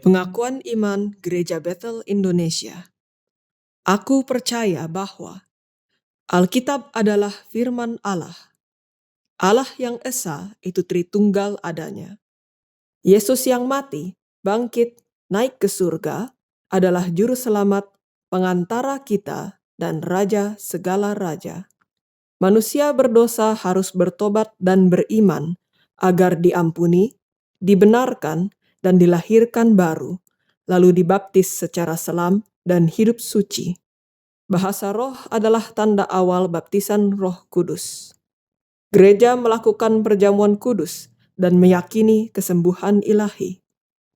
Pengakuan Iman Gereja Bethel Indonesia. Aku percaya bahwa Alkitab adalah firman Allah. Allah yang esa itu Tritunggal adanya. Yesus yang mati, bangkit, naik ke surga adalah juru selamat, pengantara kita, dan raja segala raja. Manusia berdosa harus bertobat dan beriman agar diampuni, dibenarkan, dan dilahirkan baru, lalu dibaptis secara selam dan hidup suci. Bahasa roh adalah tanda awal baptisan Roh Kudus. Gereja melakukan perjamuan kudus dan meyakini kesembuhan ilahi.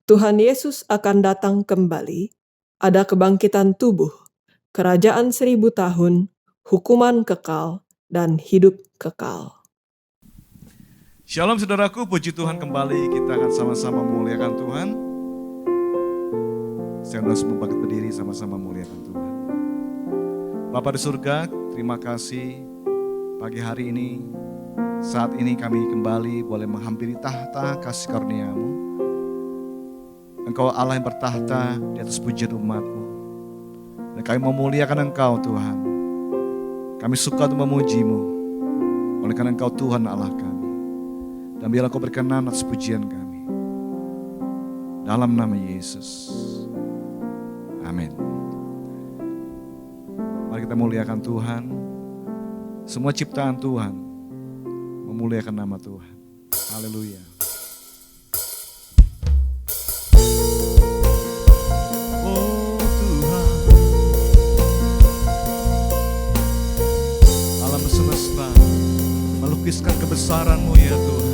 Tuhan Yesus akan datang kembali, ada kebangkitan tubuh, kerajaan 1000 tahun, hukuman kekal, dan hidup kekal. Shalom saudaraku, puji Tuhan kembali, kita akan sama-sama memuliakan Tuhan. Saya harus bangkit berdiri sama-sama memuliakan Tuhan. Bapa di surga, terima kasih pagi hari ini, saat ini kami kembali boleh menghampiri tahta kasih karunia-Mu. Engkau Allah yang bertahta di atas pujian umat-Mu. Dan kami memuliakan Engkau Tuhan. Kami suka untuk memuji-Mu, oleh karena Engkau Tuhan Allah kami. Dan biarlah Kau berkenan atas pujian kami. Dalam nama Yesus. Amin. Mari kita muliakan Tuhan. Semua ciptaan Tuhan memuliakan nama Tuhan. Haleluya. Oh Tuhan, alam semesta melukiskan kebesaran-Mu ya Tuhan.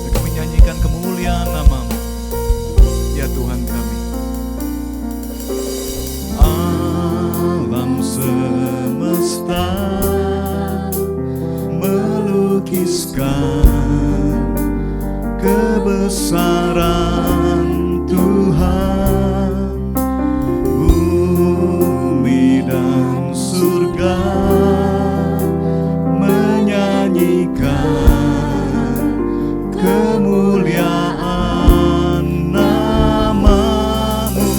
Dan kami nyanyikan kemuliaan nama-Mu ya Tuhan kami. Alam semesta melukiskan kebesaran Tuhan. Bumi dan surga menyanyikan kemuliaan nama-Mu.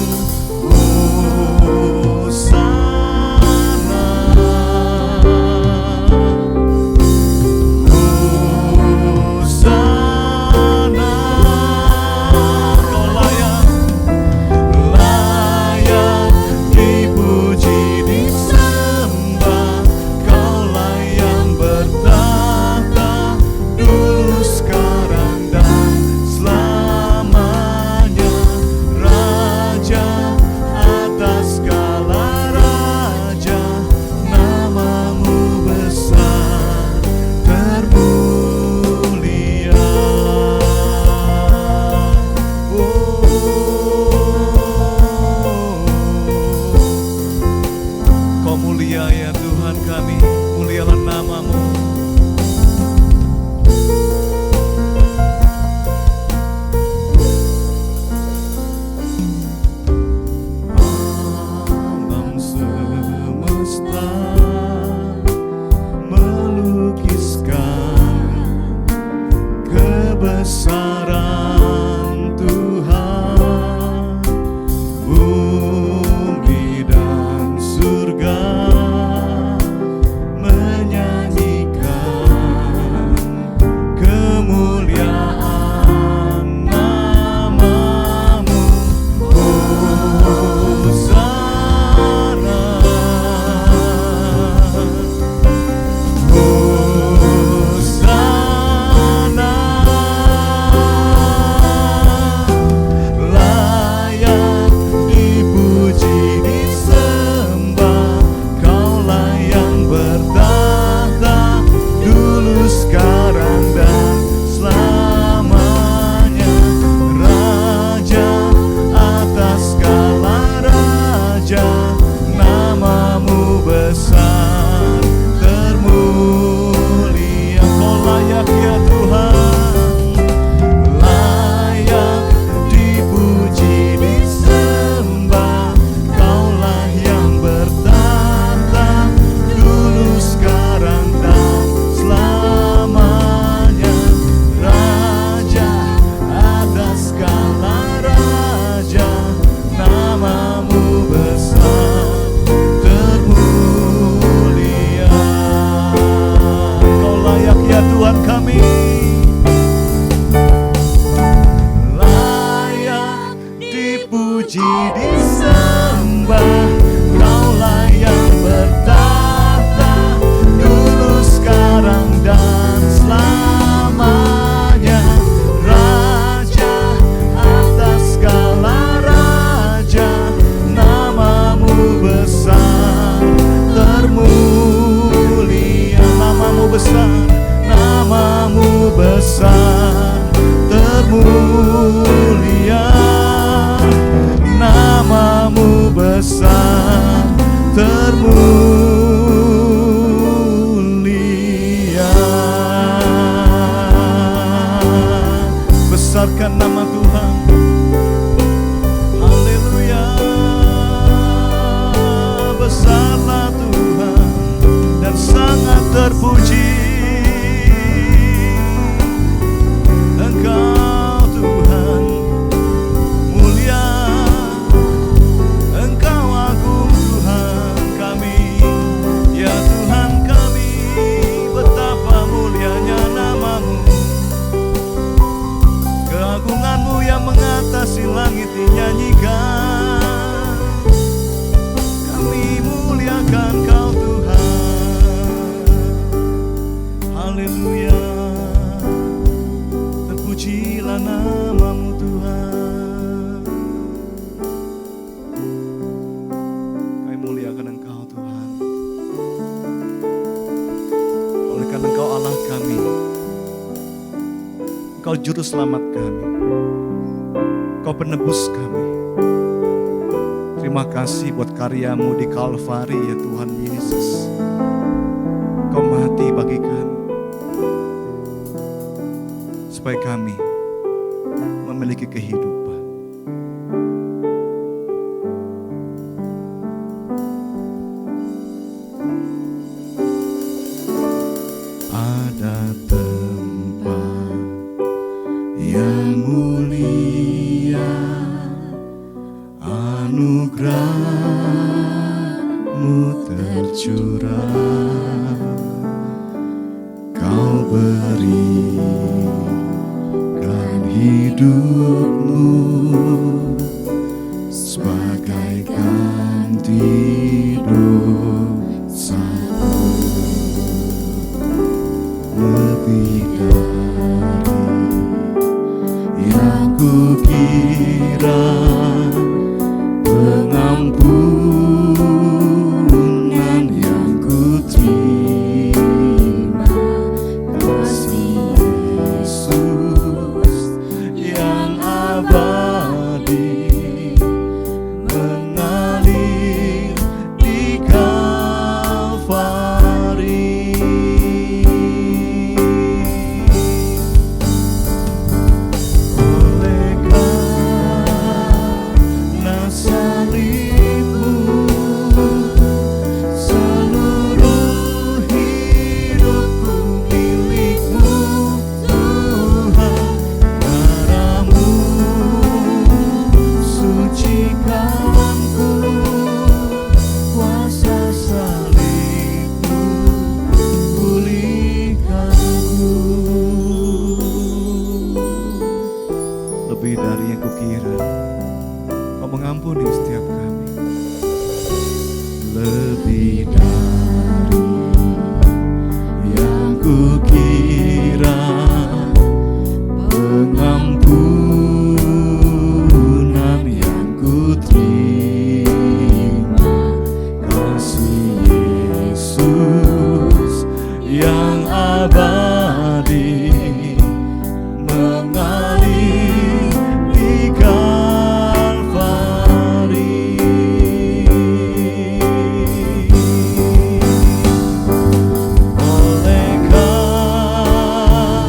Hosana, Hosana, Kau layak terpuji disembah. Kaulah yang bertahta dulu, sekarang dan selamanya. Raja atas segala raja, namamu besar termulia. Namamu besar, namamu besar termulia. Namamu besar termulia. Besarkan nama Tuhan. Haleluya. Besarlah Tuhan dan sangat terpuji. Engkau Tuhan mulia, Engkau agung Tuhan kami. Ya Tuhan kami, betapa mulianya namamu. Keagunganmu yang mengatasi langit dinyanyikan. Kami muliakan Kau Tuhan. Haleluya. Terpujilah namamu Tuhan. Kami muliakan Engkau Tuhan. Oleh karena Engkau Allah kami, Engkau juru selamat kami, Engkau penebus kami. Terima kasih buat karyamu di Kalvari ya Tuhan Yesus. Engkau mati bagi kami, supaya kami memiliki kehidupan. Ada tempat yang mulia, anugerah-Mu tercurah. Kau berikan hidup-Mu sebagai ganti dosa-Ku. Lebih dari yang kukira, pengampunan yang kuterima. Kasih Yesus yang abadi mengalir di Kalvari. Oleh karena salib-Mu, seluruh hidupku milik-Mu Tuhan. Darah-Mu sucikanku, kuasa salib-Mu pulihkanku. Lebih dari yang kukira, Kau mengampuni setiap kami. Lebih dari yang kukira, pengampunan yang kuterima. Kasih Yesus yang abadi mengalir di Kalvari. Oleh karena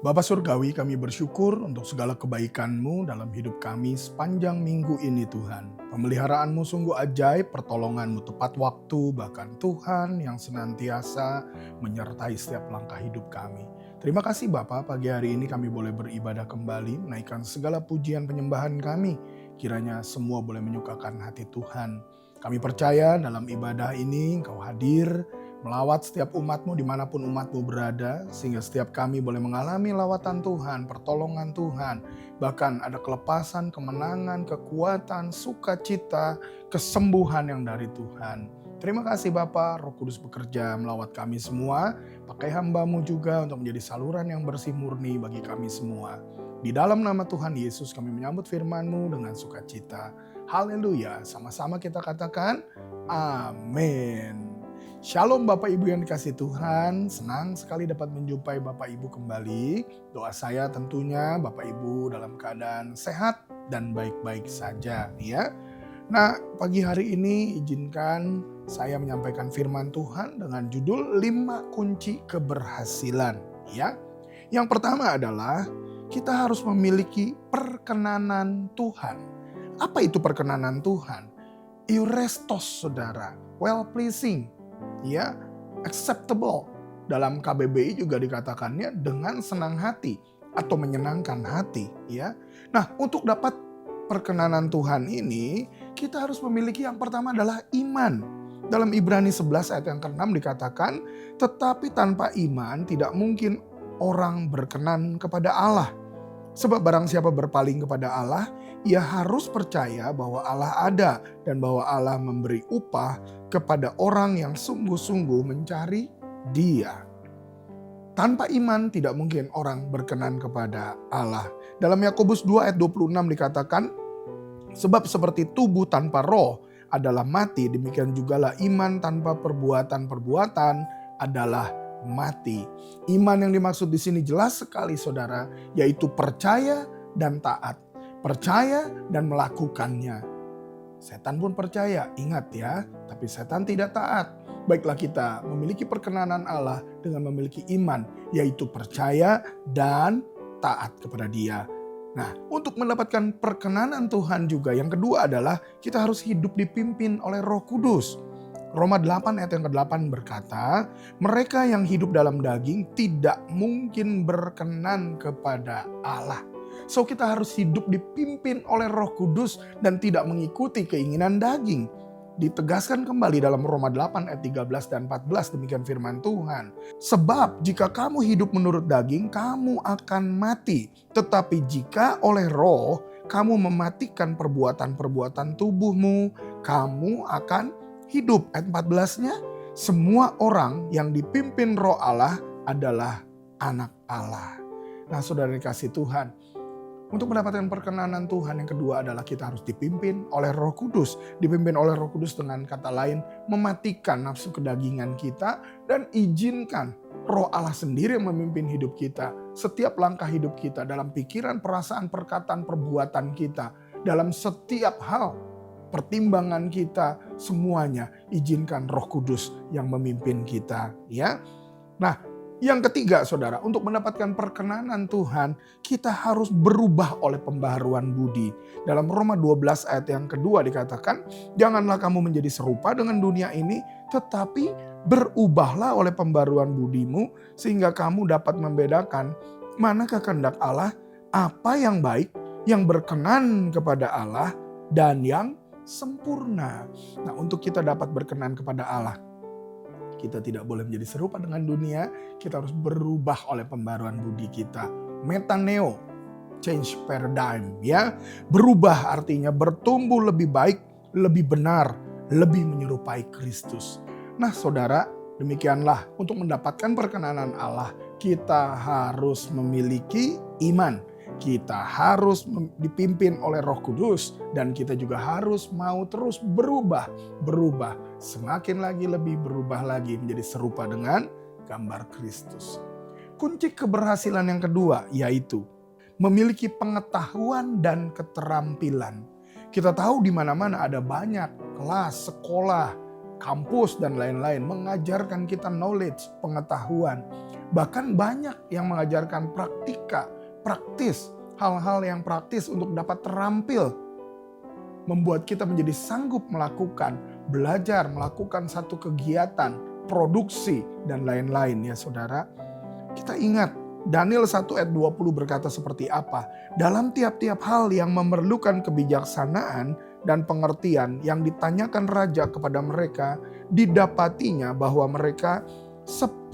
Bapa Surgawi, kami bersyukur untuk segala kebaikan-Mu dalam hidup kami sepanjang minggu ini Tuhan. Pemeliharaan-Mu sungguh ajaib, pertolongan-Mu tepat waktu, bahkan Tuhan yang senantiasa menyertai setiap langkah hidup kami. Terima kasih Bapa, pagi hari ini kami boleh beribadah kembali, menaikkan segala pujian penyembahan kami. Kiranya semua boleh menyukakan hati Tuhan. Kami percaya dalam ibadah ini Engkau hadir, melawat setiap umat-Mu dimanapun umat-Mu berada, sehingga setiap kami boleh mengalami lawatan Tuhan, pertolongan Tuhan, bahkan ada kelepasan, kemenangan, kekuatan, sukacita, kesembuhan yang dari Tuhan. Terima kasih Bapa, Roh Kudus bekerja melawat kami semua, pakai hamba-Mu juga untuk menjadi saluran yang bersih murni bagi kami semua. Di dalam nama Tuhan Yesus kami menyambut firman-Mu dengan sukacita. Haleluya, sama-sama kita katakan amin. Shalom Bapak Ibu yang dikasihi Tuhan, senang sekali dapat menjumpai Bapak Ibu kembali. Doa saya tentunya Bapak Ibu dalam keadaan sehat dan baik-baik saja ya. Nah, pagi hari ini izinkan saya menyampaikan firman Tuhan dengan judul 5 kunci keberhasilan ya. Yang pertama adalah kita harus memiliki perkenanan Tuhan. Apa itu perkenanan Tuhan? Eurestos saudara, well pleasing. Ya, acceptable. Dalam KBBI juga dikatakannya dengan senang hati atau menyenangkan hati, ya. Nah, untuk dapat perkenanan Tuhan ini, kita harus memiliki yang pertama adalah iman. Dalam Ibrani 11 ayat yang ke-6 dikatakan, tetapi tanpa iman tidak mungkin orang berkenan kepada Allah. Sebab barang siapa berpaling kepada Allah, ia harus percaya bahwa Allah ada dan bahwa Allah memberi upah kepada orang yang sungguh-sungguh mencari Dia. Tanpa iman tidak mungkin orang berkenan kepada Allah. Dalam Yakobus 2 ayat 26 dikatakan, sebab seperti tubuh tanpa roh adalah mati, demikian jugalah iman tanpa perbuatan-perbuatan adalah mati. Iman yang dimaksud di sini jelas sekali saudara, yaitu percaya dan taat. Percaya dan melakukannya. Setan pun percaya, ingat ya, tapi setan tidak taat. Baiklah kita memiliki perkenanan Allah dengan memiliki iman, yaitu percaya dan taat kepada Dia. Nah, untuk mendapatkan perkenanan Tuhan juga yang kedua adalah kita harus hidup dipimpin oleh Roh Kudus. Roma 8 ayat yang ke-8 berkata, mereka yang hidup dalam daging tidak mungkin berkenan kepada Allah. So kita harus hidup dipimpin oleh Roh Kudus dan tidak mengikuti keinginan daging. Ditegaskan kembali dalam Roma 8 ayat 13 dan 14 demikian firman Tuhan. Sebab jika kamu hidup menurut daging, kamu akan mati. Tetapi jika oleh roh, kamu mematikan perbuatan-perbuatan tubuhmu, kamu akan hidup. Ayat 14-nya, semua orang yang dipimpin roh Allah adalah anak Allah. Nah saudara dikasih Tuhan, untuk mendapatkan perkenanan Tuhan yang kedua adalah kita harus dipimpin oleh Roh Kudus. Dipimpin oleh Roh Kudus dengan kata lain mematikan nafsu kedagingan kita dan izinkan Roh Allah sendiri yang memimpin hidup kita. Setiap langkah hidup kita dalam pikiran, perasaan, perkataan, perbuatan kita. Dalam setiap hal, pertimbangan kita, semuanya izinkan Roh Kudus yang memimpin kita. Ya. Nah, yang ketiga saudara, untuk mendapatkan perkenanan Tuhan, kita harus berubah oleh pembaharuan budi. Dalam Roma 12 ayat yang kedua dikatakan, janganlah kamu menjadi serupa dengan dunia ini, tetapi berubahlah oleh pembaharuan budimu, sehingga kamu dapat membedakan manakah kehendak Allah, apa yang baik, yang berkenan kepada Allah, dan yang sempurna. Nah, untuk kita dapat berkenan kepada Allah, kita tidak boleh menjadi serupa dengan dunia, kita harus berubah oleh pembaruan budi kita. Metaneo, change paradigm ya. Berubah artinya bertumbuh lebih baik, lebih benar, lebih menyerupai Kristus. Nah saudara, demikianlah untuk mendapatkan perkenanan Allah, kita harus memiliki iman. Kita harus dipimpin oleh Roh Kudus dan kita juga harus mau terus berubah. Semakin lagi lebih berubah lagi menjadi serupa dengan gambar Kristus. Kunci keberhasilan yang kedua yaitu memiliki pengetahuan dan keterampilan. Kita tahu di mana-mana ada banyak kelas, sekolah, kampus dan lain-lain mengajarkan kita knowledge, pengetahuan. Bahkan banyak yang mengajarkan praktis, hal-hal yang praktis untuk dapat terampil. Membuat kita menjadi sanggup melakukan, belajar, melakukan satu kegiatan, produksi, dan lain-lain ya saudara. Kita ingat Daniel 1 ayat 20 berkata seperti apa? Dalam tiap-tiap hal yang memerlukan kebijaksanaan dan pengertian yang ditanyakan raja kepada mereka, didapatinya bahwa mereka 10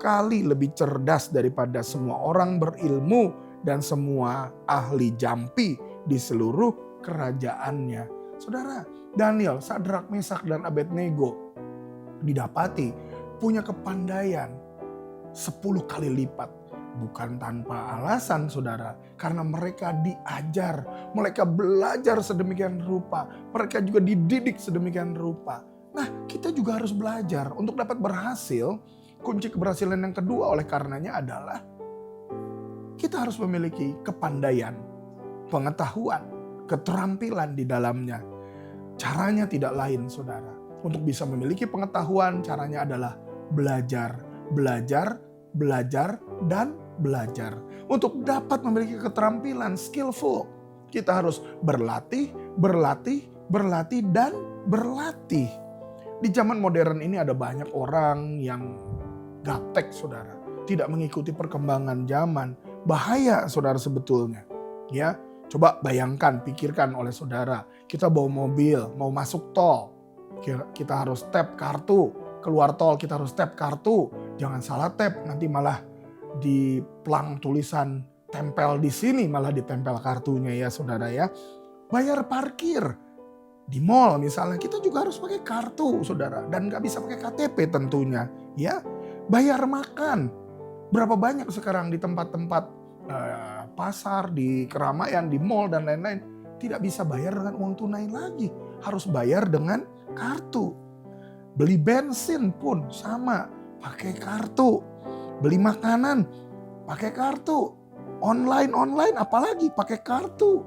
kali lebih cerdas daripada semua orang berilmu dan semua ahli jampi di seluruh kerajaannya. Saudara, Daniel, Sadrak, Mesak, dan Abednego didapati punya kepandaian 10 kali lipat. Bukan tanpa alasan saudara, karena mereka diajar, mereka belajar sedemikian rupa, mereka juga dididik sedemikian rupa. Nah, kita juga harus belajar untuk dapat berhasil. Kunci keberhasilan yang kedua oleh karenanya adalah kita harus memiliki kepandaian, pengetahuan, keterampilan di dalamnya. Caranya tidak lain saudara. Untuk bisa memiliki pengetahuan, caranya adalah belajar, dan belajar. Untuk dapat memiliki keterampilan, skillful, kita harus berlatih, dan berlatih. Di zaman modern ini ada banyak orang yang gaptek saudara, tidak mengikuti perkembangan zaman. Bahaya saudara sebetulnya. Ya, coba bayangkan, pikirkan oleh saudara, kita bawa mobil, mau masuk tol, kita harus tap kartu, keluar tol kita harus tap kartu. Jangan salah tap, nanti malah di plang tulisan tempel di sini, malah ditempel kartunya ya saudara ya. Bayar parkir di mall misalnya, kita juga harus pakai kartu saudara, dan gak bisa pakai KTP tentunya ya. Bayar makan, berapa banyak sekarang di tempat-tempat pasar, di keramaian, di mall dan lain-lain, tidak bisa bayar dengan uang tunai lagi, harus bayar dengan kartu. Beli bensin pun sama, pakai kartu. Beli makanan, pakai kartu. Online apalagi pakai kartu.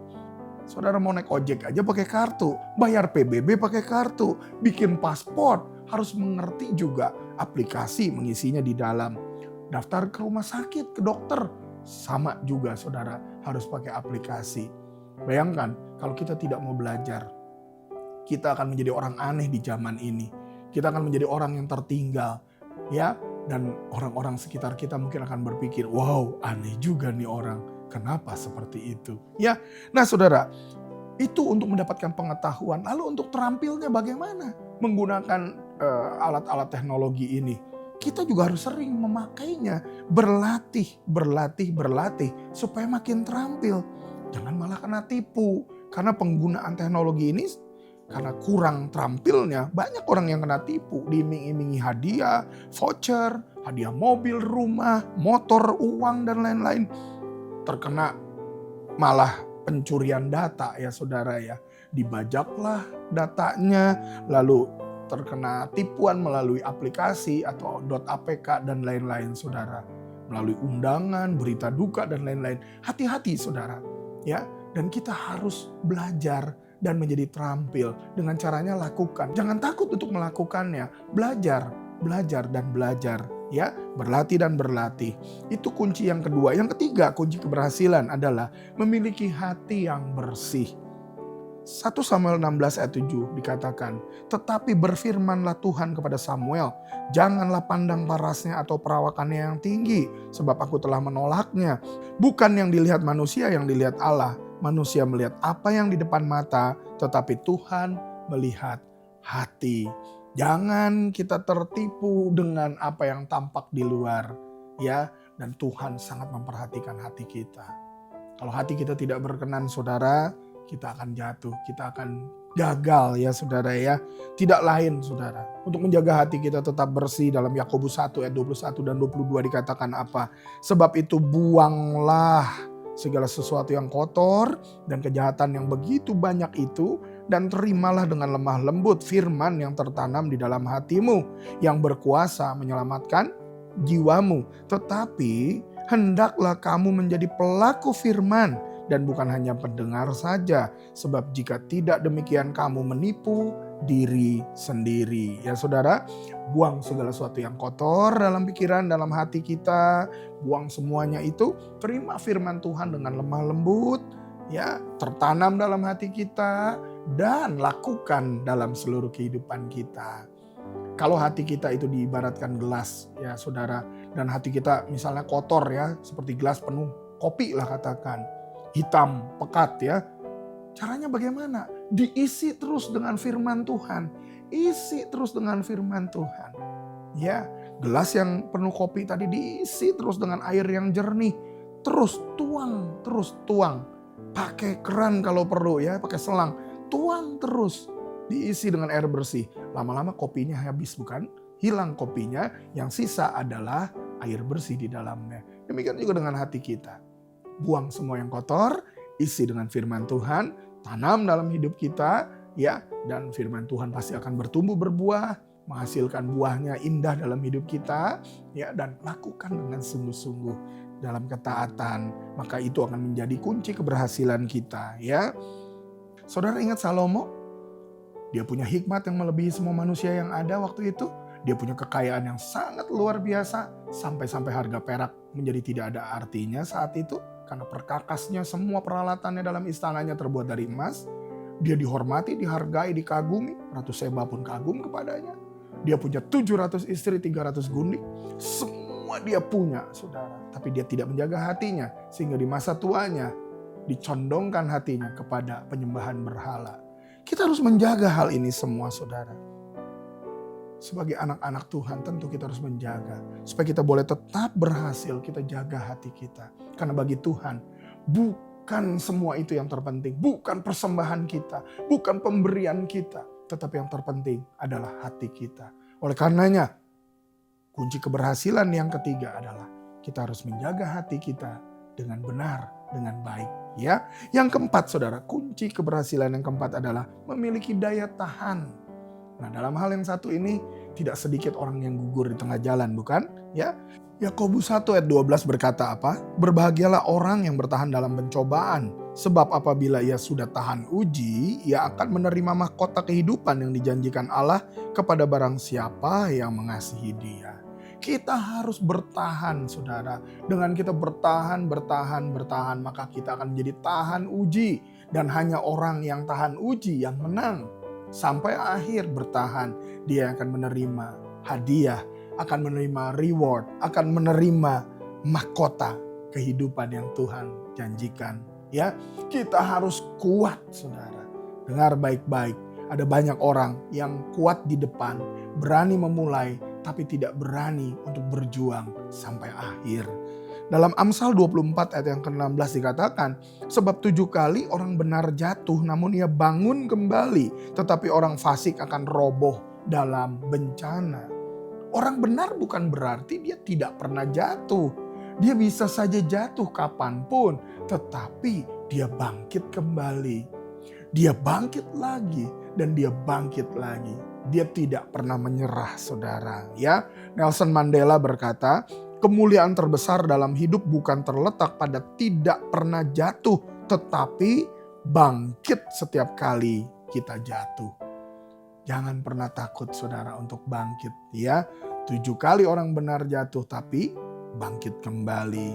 Saudara mau naik ojek aja pakai kartu. Bayar PBB pakai kartu. Bikin paspor, harus mengerti juga aplikasi mengisinya di dalam. Daftar ke rumah sakit, ke dokter, sama juga saudara, harus pakai aplikasi. Bayangkan kalau kita tidak mau belajar, kita akan menjadi orang aneh di zaman ini. Kita akan menjadi orang yang tertinggal, ya. Dan orang-orang sekitar kita mungkin akan berpikir, wow, aneh juga nih orang. Kenapa seperti itu? Ya, nah saudara, itu untuk mendapatkan pengetahuan. Lalu untuk terampilnya bagaimana menggunakan alat-alat teknologi ini? Kita juga harus sering memakainya, berlatih supaya makin terampil. Jangan malah kena tipu, karena penggunaan teknologi ini, karena kurang terampilnya, banyak orang yang kena tipu, diiming-imingi hadiah, voucher, hadiah mobil, rumah, motor, uang, dan lain-lain. Terkena malah pencurian data ya saudara ya. Dibajaklah datanya, lalu terkena tipuan melalui aplikasi atau .apk dan lain-lain saudara. Melalui undangan, berita duka, dan lain-lain. Hati-hati saudara ya. Dan kita harus belajar dan menjadi terampil. Dengan caranya lakukan. Jangan takut untuk melakukannya. Belajar dan belajar. Ya, berlatih dan berlatih. Itu kunci yang kedua. Yang ketiga, kunci keberhasilan adalah memiliki hati yang bersih. 1 Samuel 16 ayat 7 dikatakan, tetapi berfirmanlah Tuhan kepada Samuel, janganlah pandang parasnya atau perawakannya yang tinggi, sebab aku telah menolaknya. Bukan yang dilihat manusia, yang dilihat Allah. Manusia melihat apa yang di depan mata, tetapi Tuhan melihat hati. Jangan kita tertipu dengan apa yang tampak di luar, ya. Dan Tuhan sangat memperhatikan hati kita. Kalau hati kita tidak berkenan, saudara, kita akan jatuh, kita akan gagal ya saudara ya. Tidak lain saudara, untuk menjaga hati kita tetap bersih, dalam Yakobus 1 ayat 21 dan 22 dikatakan apa? Sebab itu buanglah segala sesuatu yang kotor dan kejahatan yang begitu banyak itu, dan terimalah dengan lemah lembut firman yang tertanam di dalam hatimu, yang berkuasa menyelamatkan jiwamu. Tetapi hendaklah kamu menjadi pelaku firman dan bukan hanya pendengar saja. Sebab jika tidak demikian kamu menipu diri sendiri. Ya saudara, buang segala sesuatu yang kotor dalam pikiran, dalam hati kita. Buang semuanya itu, terima firman Tuhan dengan lemah lembut, ya, tertanam dalam hati kita dan lakukan dalam seluruh kehidupan kita. Kalau hati kita itu diibaratkan gelas, ya saudara, dan hati kita misalnya kotor ya, seperti gelas penuh kopi lah katakan, hitam, pekat ya. Caranya bagaimana? Diisi terus dengan firman Tuhan. Isi terus dengan firman Tuhan. Ya, gelas yang penuh kopi tadi diisi terus dengan air yang jernih. Terus tuang. Pakai keran kalau perlu ya, pakai selang. Tuang terus. Diisi dengan air bersih. Lama-lama kopinya habis, bukan? Hilang kopinya, yang sisa adalah air bersih di dalamnya. Demikian juga dengan hati kita. Buang semua yang kotor, isi dengan firman Tuhan, tanam dalam hidup kita, ya, dan firman Tuhan pasti akan bertumbuh berbuah, menghasilkan buahnya indah dalam hidup kita, ya, dan lakukan dengan sungguh-sungguh dalam ketaatan, maka itu akan menjadi kunci keberhasilan kita, ya. Saudara ingat Salomo? Dia punya hikmat yang melebihi semua manusia yang ada waktu itu. Dia punya kekayaan yang sangat luar biasa. Sampai-sampai harga perak menjadi tidak ada artinya saat itu. Karena perkakasnya semua peralatannya dalam istananya terbuat dari emas. Dia dihormati, dihargai, dikagumi. Ratu Seba pun kagum kepadanya. Dia punya 700 istri, 300 gundik. Semua dia punya, saudara. Tapi dia tidak menjaga hatinya. Sehingga di masa tuanya dicondongkan hatinya kepada penyembahan berhala. Kita harus menjaga hal ini semua, saudara. Sebagai anak-anak Tuhan tentu kita harus menjaga. Supaya kita boleh tetap berhasil, kita jaga hati kita. Karena bagi Tuhan bukan semua itu yang terpenting. Bukan persembahan kita, bukan pemberian kita. Tetapi yang terpenting adalah hati kita. Oleh karenanya, kunci keberhasilan yang ketiga adalah kita harus menjaga hati kita dengan benar, dengan baik. Ya, yang keempat saudara, kunci keberhasilan yang keempat adalah memiliki daya tahan. Nah, dalam hal yang satu ini tidak sedikit orang yang gugur di tengah jalan, bukan? Ya, Yakobus 1 ayat 12 berkata apa? Berbahagialah orang yang bertahan dalam pencobaan, sebab apabila ia sudah tahan uji, ia akan menerima mahkota kehidupan yang dijanjikan Allah kepada barang siapa yang mengasihi Dia. Kita harus bertahan, saudara. Dengan kita bertahan, maka kita akan menjadi tahan uji. Dan hanya orang yang tahan uji yang menang. Sampai akhir bertahan, dia akan menerima hadiah, akan menerima reward, akan menerima mahkota kehidupan yang Tuhan janjikan. Ya, kita harus kuat, saudara. Dengar baik-baik. Ada banyak orang yang kuat di depan, berani memulai, tapi tidak berani untuk berjuang sampai akhir. Dalam Amsal 24 ayat yang ke-16 dikatakan, sebab 7 kali orang benar jatuh namun ia bangun kembali, tetapi orang fasik akan roboh dalam bencana. Orang benar bukan berarti dia tidak pernah jatuh. Dia bisa saja jatuh kapanpun, tetapi dia bangkit kembali. Dia bangkit lagi dan dia bangkit lagi. Dia tidak pernah menyerah, saudara. Ya, Nelson Mandela berkata, kemuliaan terbesar dalam hidup bukan terletak pada tidak pernah jatuh, tetapi bangkit setiap kali kita jatuh. Jangan pernah takut, saudara, untuk bangkit. Ya, 7 kali orang benar jatuh, tapi bangkit kembali.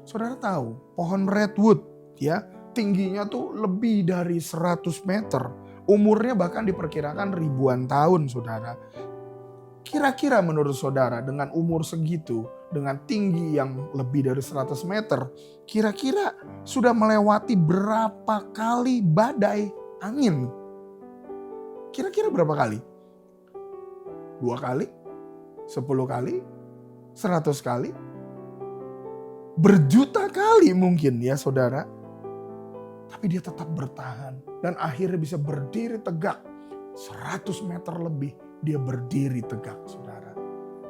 Saudara tahu, pohon redwood, ya, tingginya tuh lebih dari 100 meter. Umurnya bahkan diperkirakan ribuan tahun, saudara. Kira-kira menurut saudara dengan umur segitu, dengan tinggi yang lebih dari 100 meter, kira-kira sudah melewati berapa kali badai angin? Kira-kira berapa kali? 2 kali? 10 kali? 100 kali? Berjuta kali mungkin ya, saudara. Tapi dia tetap bertahan. Dan akhirnya bisa berdiri tegak. 100 meter lebih dia berdiri tegak, saudara.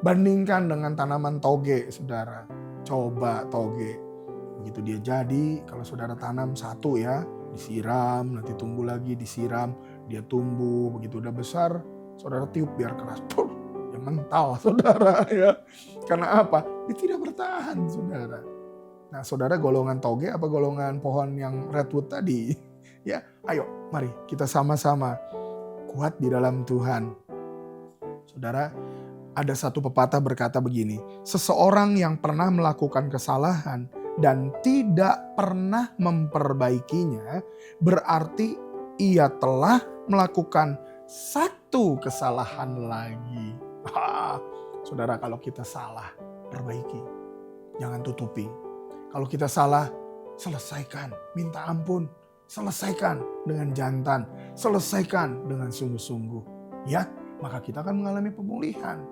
Bandingkan dengan tanaman toge, saudara. Coba toge. Begitu dia jadi, kalau saudara tanam satu ya, disiram, nanti tumbuh lagi, disiram. Dia tumbuh, begitu udah besar, saudara tiup biar keras. Puh, dia mental, saudara. Ya. Karena apa? Dia tidak bertahan, saudara. Nah, saudara golongan toge apa golongan pohon yang redwood tadi? Ya, ayo mari kita sama-sama kuat di dalam Tuhan. Saudara, ada satu pepatah berkata begini, seseorang yang pernah melakukan kesalahan dan tidak pernah memperbaikinya, berarti ia telah melakukan satu kesalahan lagi. Saudara, kalau kita salah, perbaiki. Jangan tutupi. Kalau kita salah, selesaikan. Minta ampun. Selesaikan dengan jantan. Selesaikan dengan sungguh-sungguh. Ya, maka kita akan mengalami pemulihan.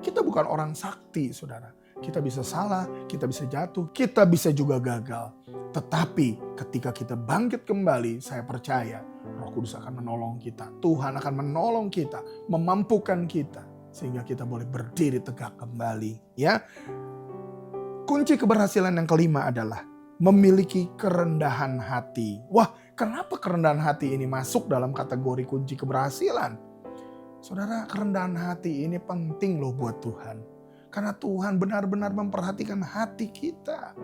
Kita bukan orang sakti, saudara. Kita bisa salah, kita bisa jatuh, kita bisa juga gagal. Tetapi ketika kita bangkit kembali, saya percaya Roh Kudus akan menolong kita. Tuhan akan menolong kita, memampukan kita. Sehingga kita boleh berdiri tegak kembali. Ya. Kunci keberhasilan yang kelima adalah memiliki kerendahan hati. Wah, kenapa kerendahan hati ini masuk dalam kategori kunci keberhasilan? Saudara, kerendahan hati ini penting loh buat Tuhan. Karena Tuhan benar-benar memperhatikan hati kita.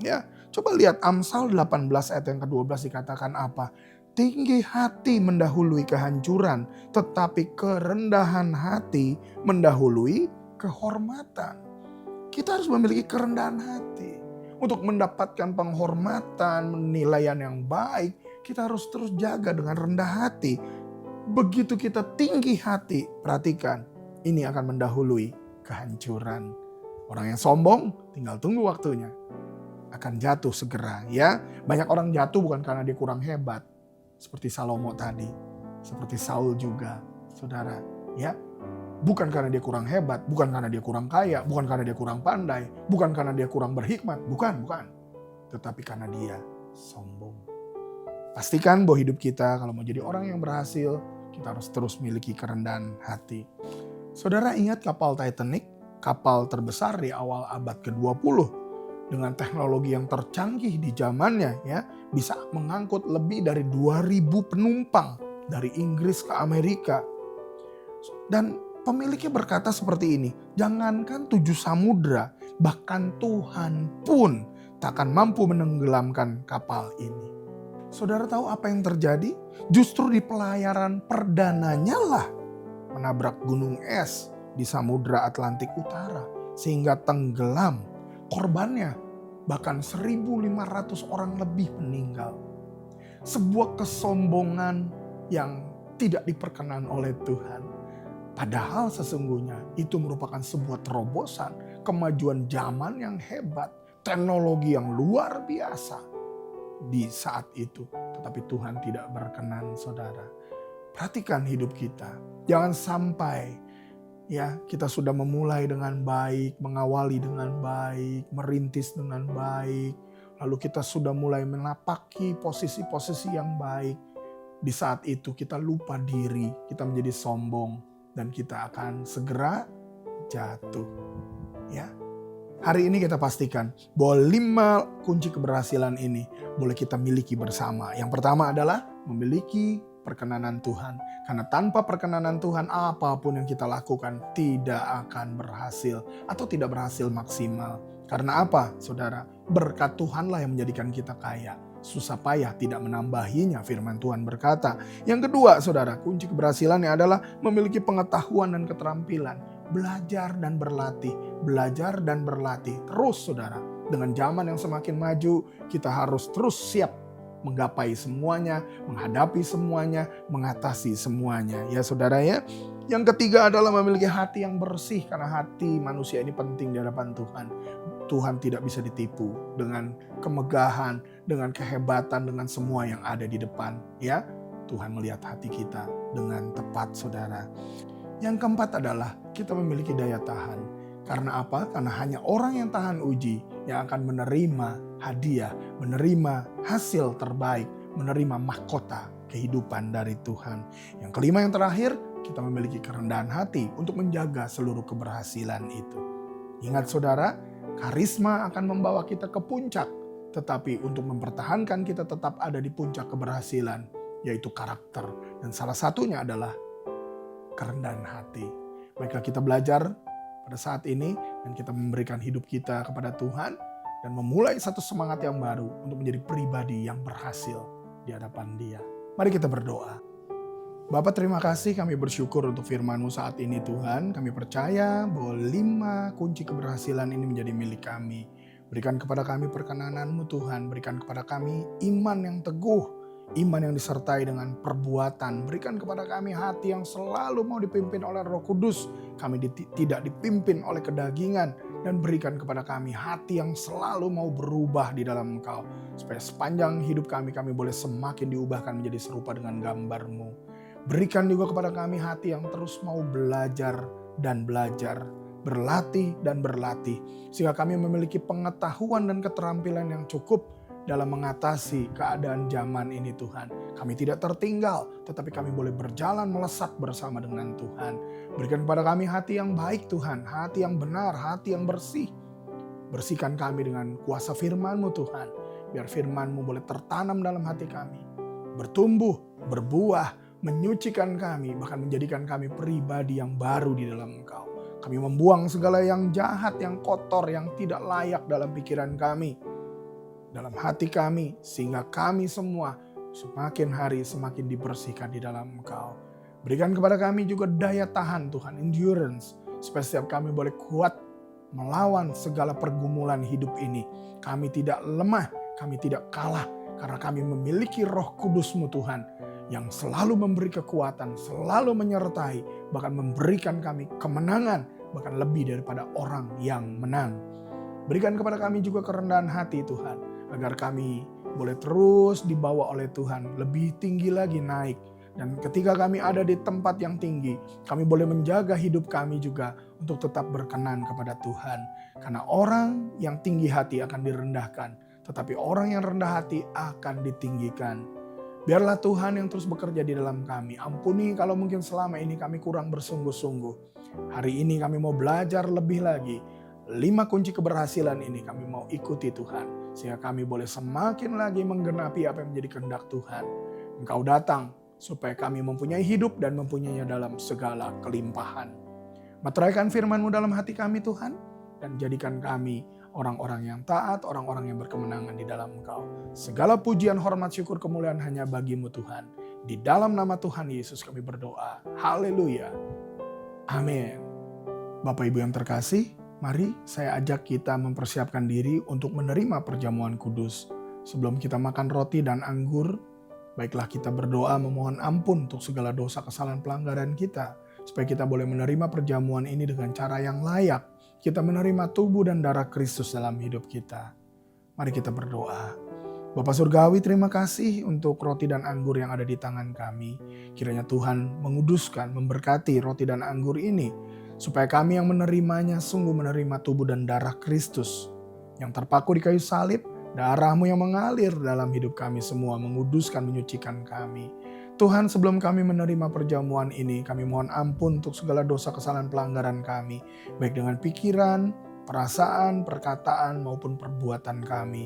Ya, coba lihat Amsal 18 ayat yang ke-12 dikatakan apa? Tinggi hati mendahului kehancuran, tetapi kerendahan hati mendahului kehormatan. Kita harus memiliki kerendahan hati. Untuk mendapatkan penghormatan, penilaian yang baik, kita harus terus jaga dengan rendah hati. Begitu kita tinggi hati, perhatikan, ini akan mendahului kehancuran. Orang yang sombong, tinggal tunggu waktunya. Akan jatuh segera, ya. Banyak orang jatuh bukan karena dia kurang hebat. Seperti Salomo tadi, seperti Saul juga, saudara, ya. Bukan karena dia kurang hebat, bukan karena dia kurang kaya, bukan karena dia kurang pandai, bukan karena dia kurang berhikmat, bukan. Tetapi karena dia sombong. Pastikan bahwa hidup kita kalau mau jadi orang yang berhasil, kita harus terus miliki kerendahan hati. Saudara ingat kapal Titanic, kapal terbesar di awal abad ke-20. Dengan teknologi yang tercanggih di zamannya, ya, bisa mengangkut lebih dari 2.000 penumpang dari Inggris ke Amerika. Dan pemiliknya berkata seperti ini, jangankan 7 samudra, bahkan Tuhan pun takkan mampu menenggelamkan kapal ini. Saudara tahu apa yang terjadi? Justru di pelayaran perdananya lah menabrak gunung es di Samudra Atlantik Utara sehingga tenggelam. Korbannya bahkan 1.500 orang lebih meninggal. Sebuah kesombongan yang tidak diperkenan oleh Tuhan. Padahal sesungguhnya itu merupakan sebuah terobosan, kemajuan zaman yang hebat, teknologi yang luar biasa di saat itu. Tetapi Tuhan tidak berkenan, saudara. Perhatikan hidup kita. Jangan sampai ya kita sudah memulai dengan baik, mengawali dengan baik, merintis dengan baik. Lalu kita sudah mulai menapaki posisi-posisi yang baik. Di saat itu kita lupa diri, kita menjadi sombong. Dan kita akan segera jatuh. Ya. Hari ini kita pastikan bahwa 5 kunci keberhasilan ini boleh kita miliki bersama. Yang pertama adalah memiliki perkenanan Tuhan. Karena tanpa perkenanan Tuhan apapun yang kita lakukan tidak akan berhasil atau tidak berhasil maksimal. Karena apa, saudara? Berkat Tuhanlah yang menjadikan kita kaya. Susah payah tidak menambahinya, firman Tuhan berkata. Yang kedua, saudara, kunci keberhasilannya adalah memiliki pengetahuan dan keterampilan. Belajar dan berlatih, belajar dan berlatih. Terus, saudara, dengan zaman yang semakin maju, kita harus terus siap menggapai semuanya, menghadapi semuanya, mengatasi semuanya. Ya, saudara ya. Yang ketiga adalah memiliki hati yang bersih, karena hati manusia ini penting di hadapan Tuhan. Tuhan tidak bisa ditipu dengan kemegahan, dengan kehebatan, dengan semua yang ada di depan. Ya, Tuhan melihat hati kita dengan tepat, saudara. Yang keempat adalah kita memiliki daya tahan. Karena apa? Karena hanya orang yang tahan uji yang akan menerima hadiah, menerima hasil terbaik, menerima mahkota kehidupan dari Tuhan. Yang kelima, yang terakhir, kita memiliki kerendahan hati untuk menjaga seluruh keberhasilan itu. Ingat saudara, karisma akan membawa kita ke puncak, tetapi untuk mempertahankan kita tetap ada di puncak keberhasilan, yaitu karakter. Dan salah satunya adalah kerendahan hati. Baiklah, kita belajar pada saat ini dan kita memberikan hidup kita kepada Tuhan. dan memulai satu semangat yang baru untuk menjadi pribadi yang berhasil di hadapan Dia. Mari kita berdoa. Bapa, terima kasih, kami bersyukur untuk firman-Mu saat ini Tuhan. Kami percaya bahwa 5 kunci keberhasilan ini menjadi milik kami. Berikan kepada kami perkenanan-Mu Tuhan, berikan kepada kami iman yang teguh, iman yang disertai dengan perbuatan. Berikan kepada kami hati yang selalu mau dipimpin oleh Roh Kudus. Kami tidak dipimpin oleh kedagingan. Dan berikan kepada kami hati yang selalu mau berubah di dalam Engkau. Supaya sepanjang hidup kami boleh semakin diubahkan menjadi serupa dengan gambar-Mu. Berikan juga kepada kami hati yang terus mau belajar dan belajar. Berlatih dan berlatih. Sehingga kami memiliki pengetahuan dan keterampilan yang cukup dalam mengatasi keadaan zaman ini Tuhan. Kami tidak tertinggal, tetapi kami boleh berjalan melesat bersama dengan Tuhan. Berikan kepada kami hati yang baik Tuhan, hati yang benar, hati yang bersih. Bersihkan kami dengan kuasa firman-Mu Tuhan. Biar firman-Mu boleh tertanam dalam hati kami. Bertumbuh, berbuah, menyucikan kami, bahkan menjadikan kami pribadi yang baru di dalam Engkau. Kami membuang segala yang jahat, yang kotor, yang tidak layak dalam pikiran kami, dalam hati kami, sehingga kami semua semakin hari semakin dibersihkan di dalam Engkau. Berikan kepada kami juga daya tahan Tuhan, endurance, supaya setiap kami boleh kuat melawan segala pergumulan hidup ini. Kami tidak lemah, kami tidak kalah, karena kami memiliki Roh Kudus-Mu Tuhan, yang selalu memberi kekuatan, selalu menyertai, bahkan memberikan kami kemenangan, bahkan lebih daripada orang yang menang. Berikan kepada kami juga kerendahan hati Tuhan, agar kami boleh terus dibawa oleh Tuhan, lebih tinggi lagi naik. Dan ketika kami ada di tempat yang tinggi, kami boleh menjaga hidup kami juga untuk tetap berkenan kepada Tuhan. Karena orang yang tinggi hati akan direndahkan, tetapi orang yang rendah hati akan ditinggikan. Biarlah Tuhan yang terus bekerja di dalam kami. Ampuni kalau mungkin selama ini kami kurang bersungguh-sungguh. Hari ini kami mau belajar lebih lagi. 5 kunci keberhasilan ini kami mau ikuti Tuhan. Sehingga kami boleh semakin lagi menggenapi apa yang menjadi kehendak Tuhan. Engkau datang supaya kami mempunyai hidup dan mempunyainya dalam segala kelimpahan. Materaikan firman-Mu dalam hati kami Tuhan. Dan jadikan kami orang-orang yang taat, orang-orang yang berkemenangan di dalam Engkau. Segala pujian, hormat, syukur, kemuliaan hanya bagi-Mu Tuhan. Di dalam nama Tuhan Yesus kami berdoa. Haleluya. Amin. Bapak Ibu yang terkasih, mari saya ajak kita mempersiapkan diri untuk menerima perjamuan kudus. Sebelum kita makan roti dan anggur, baiklah kita berdoa memohon ampun untuk segala dosa, kesalahan, pelanggaran kita. Supaya kita boleh menerima perjamuan ini dengan cara yang layak. Kita menerima tubuh dan darah Kristus dalam hidup kita. Mari kita berdoa. Bapa Surgawi, terima kasih untuk roti dan anggur yang ada di tangan kami. Kiranya Tuhan menguduskan, memberkati roti dan anggur ini. Supaya kami yang menerimanya sungguh menerima tubuh dan darah Kristus. Yang terpaku di kayu salib, darah-Mu yang mengalir dalam hidup kami semua. Menguduskan, menyucikan kami. Tuhan, sebelum kami menerima perjamuan ini, kami mohon ampun untuk segala dosa, kesalahan, pelanggaran kami. Baik dengan pikiran, perasaan, perkataan, maupun perbuatan kami.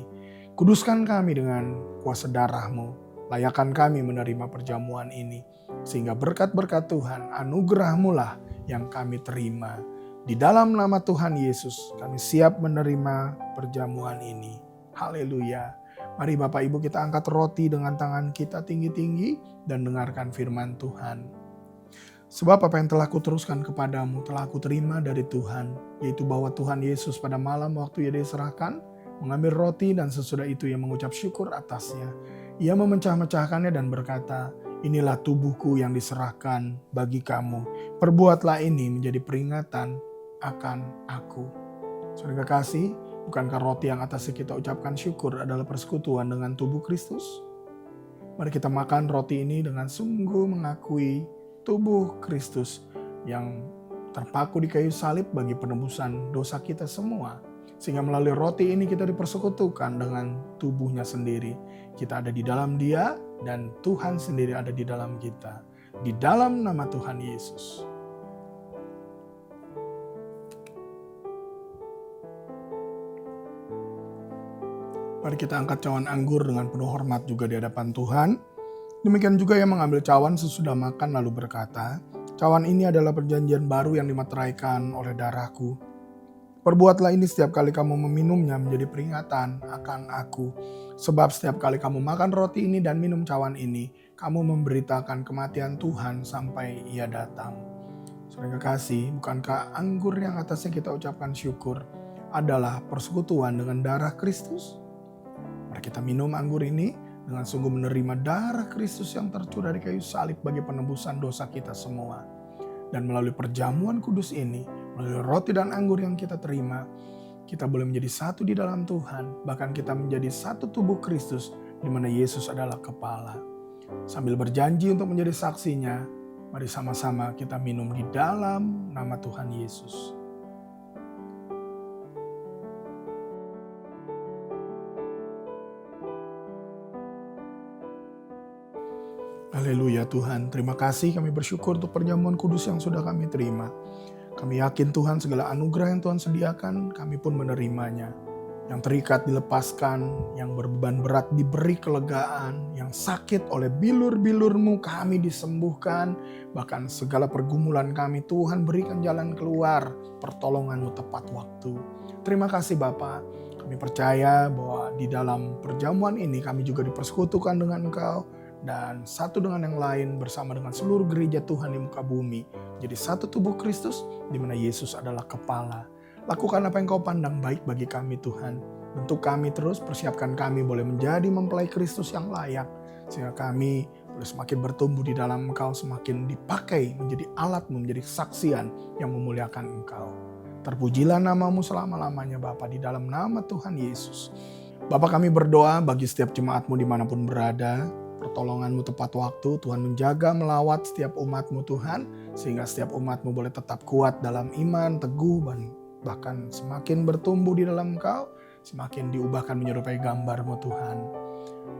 Kuduskan kami dengan kuasa darah-Mu. Layakan kami menerima perjamuan ini. Sehingga berkat-berkat Tuhan, anugerah-Mu lah yang kami terima. Di dalam nama Tuhan Yesus, kami siap menerima perjamuan ini. Haleluya. Mari Bapak Ibu kita angkat roti dengan tangan kita tinggi-tinggi dan dengarkan firman Tuhan. Sebab apa yang telah kuteruskan kepadamu telah kuterima dari Tuhan, yaitu bahwa Tuhan Yesus pada malam waktu Ia diserahkan, mengambil roti dan sesudah itu Ia mengucap syukur atasnya. Ia memecah-mecahkannya dan berkata, inilah tubuhku yang diserahkan bagi kamu. Perbuatlah ini menjadi peringatan akan aku. Saudara kasih, bukankah roti yang atasnya kita ucapkan syukur adalah persekutuan dengan tubuh Kristus? Mari kita makan roti ini dengan sungguh mengakui tubuh Kristus yang terpaku di kayu salib bagi penebusan dosa kita semua. Sehingga melalui roti ini kita dipersekutukan dengan tubuhnya sendiri. Kita ada di dalam Dia dan Tuhan sendiri ada di dalam kita. Di dalam nama Tuhan Yesus. Mari kita angkat cawan anggur dengan penuh hormat juga di hadapan Tuhan. Demikian juga yang mengambil cawan sesudah makan lalu berkata, cawan ini adalah perjanjian baru yang dimateraikan oleh darahku. Perbuatlah ini setiap kali kamu meminumnya menjadi peringatan akan aku. Sebab setiap kali kamu makan roti ini dan minum cawan ini, kamu memberitakan kematian Tuhan sampai Ia datang. Saudara kekasih, bukankah anggur yang atasnya kita ucapkan syukur adalah persekutuan dengan darah Kristus? Mari kita minum anggur ini dengan sungguh menerima darah Kristus yang tercurah di kayu salib bagi penebusan dosa kita semua. Dan melalui perjamuan kudus ini, melalui roti dan anggur yang kita terima, kita boleh menjadi satu di dalam Tuhan. Bahkan kita menjadi satu tubuh Kristus di mana Yesus adalah kepala. Sambil berjanji untuk menjadi saksinya, mari sama-sama kita minum di dalam nama Tuhan Yesus. Haleluya Tuhan, terima kasih, kami bersyukur untuk perjamuan kudus yang sudah kami terima. Kami yakin Tuhan segala anugerah yang Tuhan sediakan, kami pun menerimanya. Yang terikat dilepaskan, yang berbeban berat diberi kelegaan, yang sakit oleh bilur-bilur-Mu kami disembuhkan, bahkan segala pergumulan kami Tuhan berikan jalan keluar, pertolongan-Mu tepat waktu. Terima kasih Bapa. Kami percaya bahwa di dalam perjamuan ini kami juga dipersekutukan dengan Engkau, dan satu dengan yang lain bersama dengan seluruh gereja Tuhan di muka bumi. Jadi satu tubuh Kristus di mana Yesus adalah kepala. Lakukan apa yang Kau pandang baik bagi kami Tuhan. Bentuk kami terus, persiapkan kami boleh menjadi mempelai Kristus yang layak. Sehingga kami boleh semakin bertumbuh di dalam Engkau, semakin dipakai menjadi alat-Mu, menjadi kesaksian yang memuliakan Engkau. Terpujilah nama-Mu selama-lamanya Bapa, di dalam nama Tuhan Yesus. Bapa, kami berdoa bagi setiap jemaat-Mu dimanapun berada. Pertolongan-Mu tepat waktu, Tuhan menjaga melawat setiap umat-Mu Tuhan, sehingga setiap umat-Mu boleh tetap kuat dalam iman, teguh, bahkan semakin bertumbuh di dalam Engkau, semakin diubahkan menyerupai gambar-Mu Tuhan.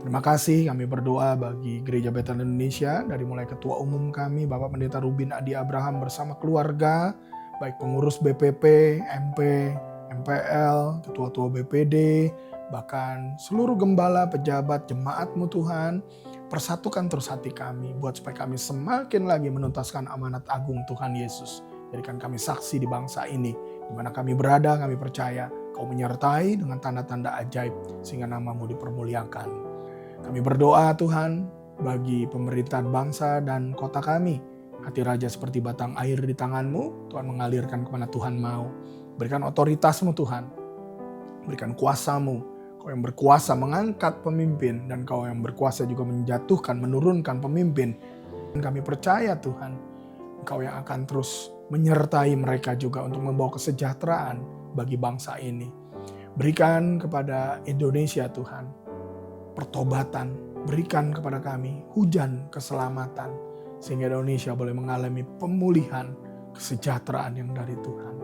Terima kasih, kami berdoa bagi Gereja Bethel Indonesia, dari mulai Ketua Umum kami, Bapak Pendeta Rubin Adi Abraham bersama keluarga, baik pengurus BPP, MP, MPL, Ketua-Tua BPD, bahkan seluruh gembala, pejabat, jemaat-Mu Tuhan. Persatukan terus hati kami, buat supaya kami semakin lagi menuntaskan amanat agung Tuhan Yesus. Jadikan kami saksi di bangsa ini, di mana kami berada, kami percaya Kau menyertai dengan tanda-tanda ajaib, sehingga nama-Mu dipermuliakan. Kami berdoa Tuhan, bagi pemerintahan bangsa dan kota kami. Hati raja seperti batang air di tangan-Mu, Tuhan mengalirkan kemana Tuhan mau. Berikan otoritas-Mu Tuhan, berikan kuasa-Mu. Kau yang berkuasa mengangkat pemimpin, dan Kau yang berkuasa juga menjatuhkan, menurunkan pemimpin. Dan kami percaya Tuhan, Engkau yang akan terus menyertai mereka juga untuk membawa kesejahteraan bagi bangsa ini. Berikan kepada Indonesia Tuhan pertobatan, berikan kepada kami hujan keselamatan, sehingga Indonesia boleh mengalami pemulihan kesejahteraan yang dari Tuhan.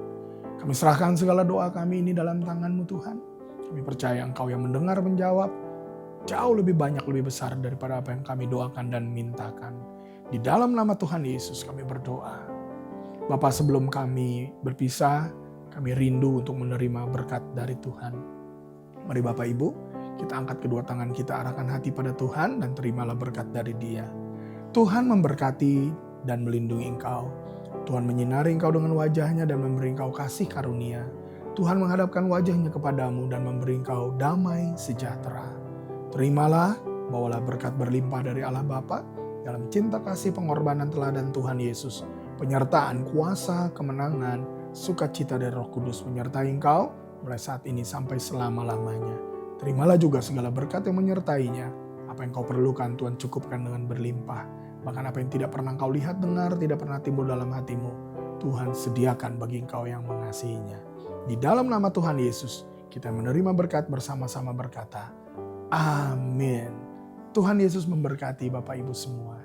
Kami serahkan segala doa kami ini dalam tangan-Mu Tuhan. Kami percaya Engkau yang mendengar menjawab jauh lebih banyak, lebih besar daripada apa yang kami doakan dan mintakan. Di dalam nama Tuhan Yesus kami berdoa. Bapa, sebelum kami berpisah, kami rindu untuk menerima berkat dari Tuhan. Mari Bapak Ibu, kita angkat kedua tangan kita, arahkan hati pada Tuhan dan terimalah berkat dari Dia. Tuhan memberkati dan melindungi engkau. Tuhan menyinari engkau dengan wajah-Nya dan memberi engkau kasih karunia. Tuhan menghadapkan wajah-Nya kepadamu dan memberi engkau damai sejahtera. Terimalah, bawalah berkat berlimpah dari Allah Bapa dalam cinta kasih pengorbanan teladan Tuhan Yesus, penyertaan kuasa kemenangan, sukacita dari Roh Kudus menyertai engkau mulai saat ini sampai selama-lamanya. Terimalah juga segala berkat yang menyertainya. Apa yang kau perlukan Tuhan cukupkan dengan berlimpah. Bahkan apa yang tidak pernah kau lihat, dengar, tidak pernah timbul dalam hatimu, Tuhan sediakan bagi engkau yang mengasihinya. Di dalam nama Tuhan Yesus, kita menerima berkat bersama-sama berkata, Amin. Tuhan Yesus memberkati Bapak Ibu semua.